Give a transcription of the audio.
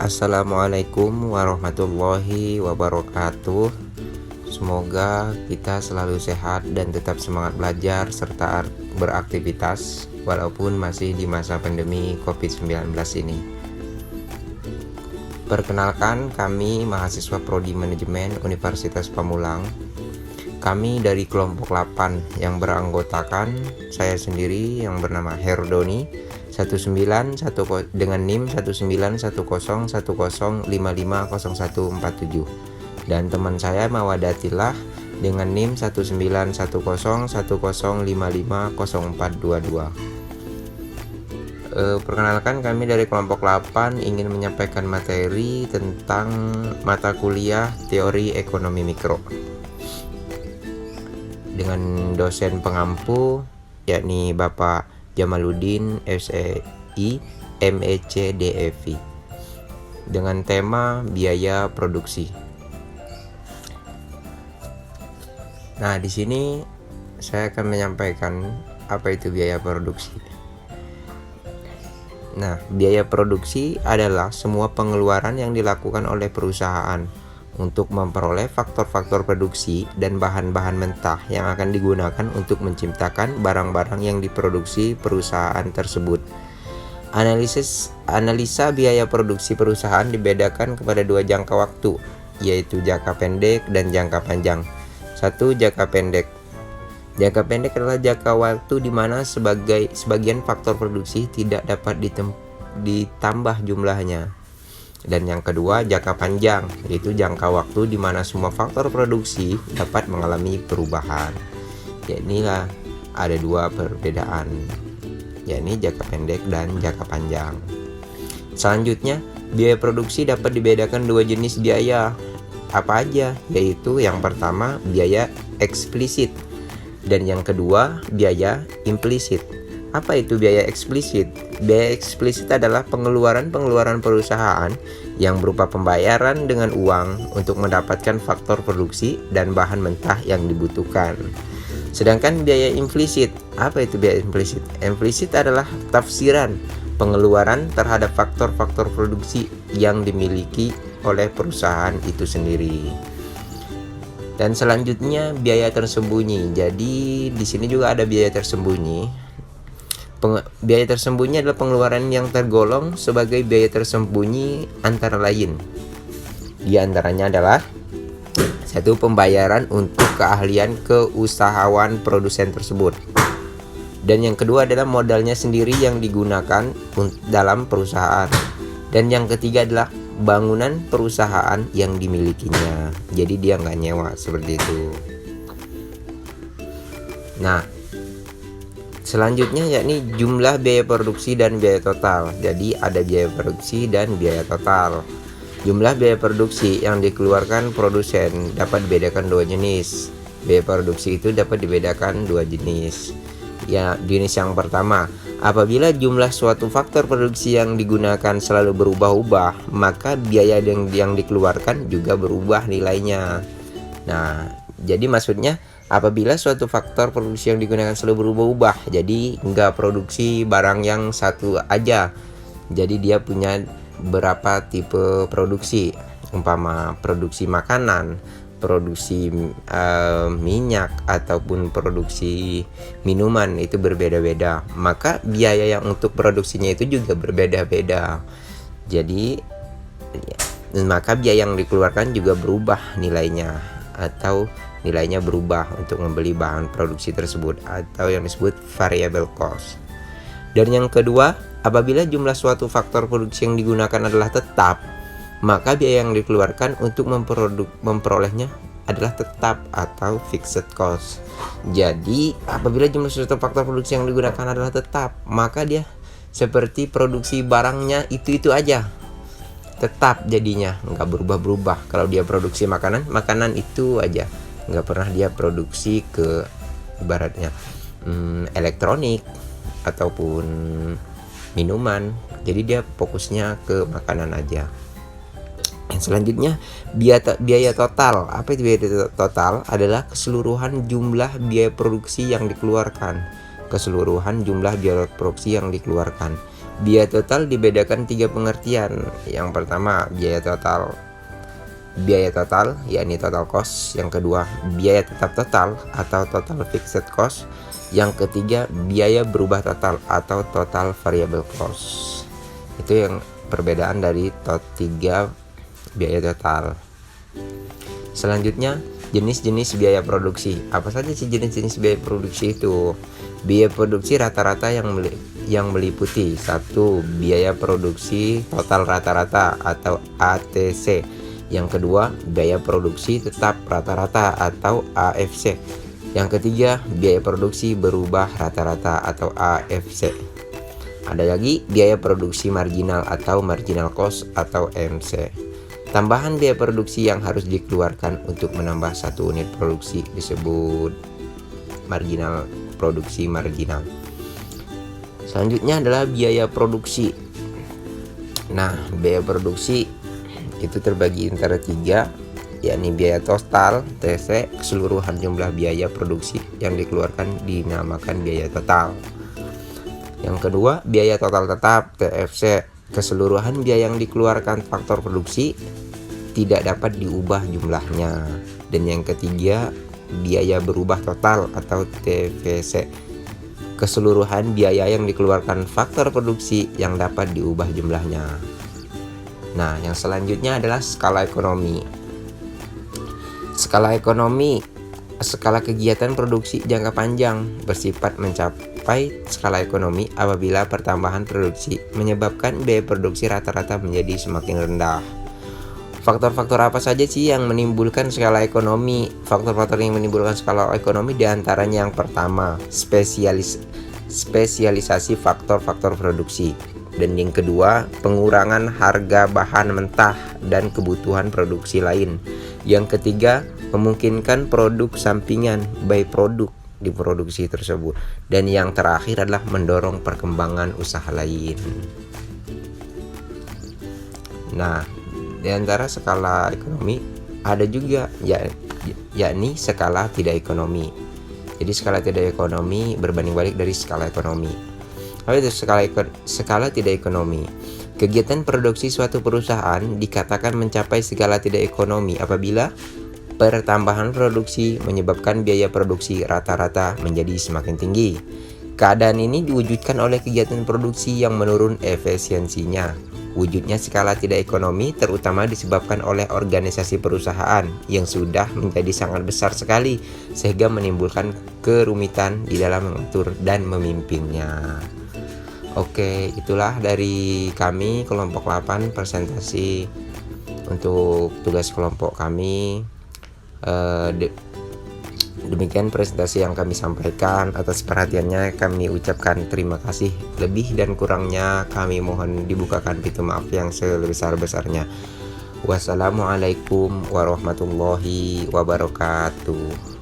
Assalamualaikum warahmatullahi wabarakatuh. Semoga kita selalu sehat dan tetap semangat belajar serta beraktivitas walaupun masih di masa pandemi COVID-19 ini. Perkenalkan, kami mahasiswa Prodi Manajemen Universitas Pamulang. Kami dari kelompok 8 yang beranggotakan saya sendiri yang bernama Herdoni dengan NIM 191010550147 dan teman saya Mawadatillah dengan NIM 191010550422. Perkenalkan, kami dari kelompok 8 ingin menyampaikan materi tentang mata kuliah teori ekonomi mikro dengan dosen pengampu yakni Bapak Jamaluddin SEI MEC DEV dengan tema biaya produksi. Nah, di sini saya akan menyampaikan apa itu biaya produksi. Nah, biaya produksi adalah semua pengeluaran yang dilakukan oleh perusahaan untuk memperoleh faktor-faktor produksi dan bahan-bahan mentah yang akan digunakan untuk menciptakan barang-barang yang diproduksi perusahaan tersebut. Analisa biaya produksi perusahaan dibedakan kepada dua jangka waktu, yaitu jangka pendek dan jangka panjang. 1. Jangka pendek. Jangka pendek adalah jangka waktu di mana sebagian faktor produksi tidak dapat ditambah jumlahnya. Dan yang kedua, jangka panjang, yaitu jangka waktu di mana semua faktor produksi dapat mengalami perubahan. Inilah ada dua perbedaan, yakni jangka pendek dan jangka panjang. Selanjutnya, biaya produksi dapat dibedakan dua jenis biaya. Apa aja? Yaitu yang pertama, biaya eksplisit, dan yang kedua, biaya implisit. Apa itu biaya eksplisit? Biaya eksplisit adalah pengeluaran perusahaan yang berupa pembayaran dengan uang untuk mendapatkan faktor produksi dan bahan mentah yang dibutuhkan. Sedangkan biaya implisit, apa itu biaya implisit? Implisit adalah tafsiran pengeluaran terhadap faktor-faktor produksi yang dimiliki oleh perusahaan itu sendiri. Dan selanjutnya, biaya tersembunyi. Jadi di sini juga ada biaya tersembunyi. Biaya tersembunyi adalah pengeluaran yang tergolong sebagai biaya tersembunyi antara lain. Di antaranya adalah 1. Pembayaran untuk keahlian keusahawan produsen tersebut. Dan yang kedua adalah modalnya sendiri yang digunakan dalam perusahaan. Dan yang ketiga adalah bangunan perusahaan yang dimilikinya. Jadi dia nggak nyewa seperti itu. Nah, selanjutnya yakni jumlah biaya produksi dan biaya total. Jadi ada biaya produksi dan biaya total. Jumlah biaya produksi yang dikeluarkan produsen dapat dibedakan dua jenis. Biaya produksi itu dapat dibedakan dua jenis. Ya, jenis yang pertama, apabila jumlah suatu faktor produksi yang digunakan selalu berubah-ubah, maka biaya yang dikeluarkan juga berubah nilainya. Nah, jadi maksudnya apabila suatu faktor produksi yang digunakan selalu berubah-ubah, jadi nggak produksi barang yang satu aja. Jadi dia punya berapa tipe produksi, umpama produksi makanan, produksi minyak ataupun produksi minuman, itu berbeda-beda. Maka biaya yang untuk produksinya itu juga berbeda-beda. Jadi maka biaya yang dikeluarkan juga berubah nilainya, atau nilainya berubah untuk membeli bahan produksi tersebut, atau yang disebut variable cost. Dan yang kedua, apabila jumlah suatu faktor produksi yang digunakan adalah tetap, maka biaya yang dikeluarkan untuk memperolehnya adalah tetap atau fixed cost. Jadi apabila jumlah suatu faktor produksi yang digunakan adalah tetap, maka dia seperti produksi barangnya itu aja, tetap jadinya, nggak berubah-berubah. Kalau dia produksi makanan itu aja, nggak pernah dia produksi ke ibaratnya elektronik ataupun minuman. Jadi dia fokusnya ke makanan aja. Yang selanjutnya, biaya total. Apa itu biaya total? Adalah keseluruhan jumlah biaya produksi yang dikeluarkan. Biaya total dibedakan 3 pengertian. Yang pertama, biaya total yakni total cost. Yang kedua, biaya tetap total atau total fixed cost. Yang ketiga, biaya berubah total atau total variable cost. Itu yang perbedaan dari 3 biaya total. Selanjutnya, jenis-jenis biaya produksi. Apa saja sih jenis-jenis biaya produksi itu? Biaya produksi rata-rata yang meliputi 1. Biaya produksi total rata-rata atau ATC. Yang kedua, biaya produksi tetap rata-rata atau AFC. Yang ketiga, biaya produksi berubah rata-rata atau AFC. Ada lagi biaya produksi marginal atau marginal cost atau MC. Tambahan biaya produksi yang harus dikeluarkan untuk menambah satu unit produksi disebut produksi marginal. Selanjutnya adalah biaya produksi. Nah, biaya produksi itu terbagi antara 3, yakni biaya total TC, keseluruhan jumlah biaya produksi yang dikeluarkan dinamakan biaya total. Yang kedua, biaya total tetap TFC, keseluruhan biaya yang dikeluarkan faktor produksi tidak dapat diubah jumlahnya. Dan yang ketiga, biaya berubah total atau TVC, keseluruhan biaya yang dikeluarkan faktor produksi yang dapat diubah jumlahnya. Nah, yang selanjutnya adalah skala ekonomi. Skala ekonomi, skala kegiatan produksi jangka panjang bersifat mencapai skala ekonomi apabila pertambahan produksi menyebabkan biaya produksi rata-rata menjadi semakin rendah. Faktor-faktor apa saja sih yang menimbulkan skala ekonomi? Faktor-faktor yang menimbulkan skala ekonomi diantaranya yang pertama, spesialisasi faktor-faktor produksi. Dan yang kedua, pengurangan harga bahan mentah dan kebutuhan produksi lain. Yang ketiga, memungkinkan produk sampingan by produk di produksi tersebut. Dan yang terakhir adalah mendorong perkembangan usaha lain. Nah, di antara skala ekonomi ada juga yakni skala tidak ekonomi. Jadi skala tidak ekonomi berbanding balik dari skala ekonomi. Apa itu skala tidak ekonomi? Kegiatan produksi suatu perusahaan dikatakan mencapai skala tidak ekonomi apabila pertambahan produksi menyebabkan biaya produksi rata-rata menjadi semakin tinggi. Keadaan ini diwujudkan oleh kegiatan produksi yang menurun efisiensinya. Wujudnya skala tidak ekonomi terutama disebabkan oleh organisasi perusahaan yang sudah menjadi sangat besar sekali sehingga menimbulkan kerumitan di dalam mengatur dan memimpinnya. Oke, itulah dari kami kelompok 8 presentasi untuk tugas kelompok kami. Demikian presentasi yang kami sampaikan. Atas perhatiannya kami ucapkan terima kasih. Lebih dan kurangnya kami mohon dibukakan pintu maaf yang sebesar-besarnya. Wassalamualaikum warahmatullahi wabarakatuh.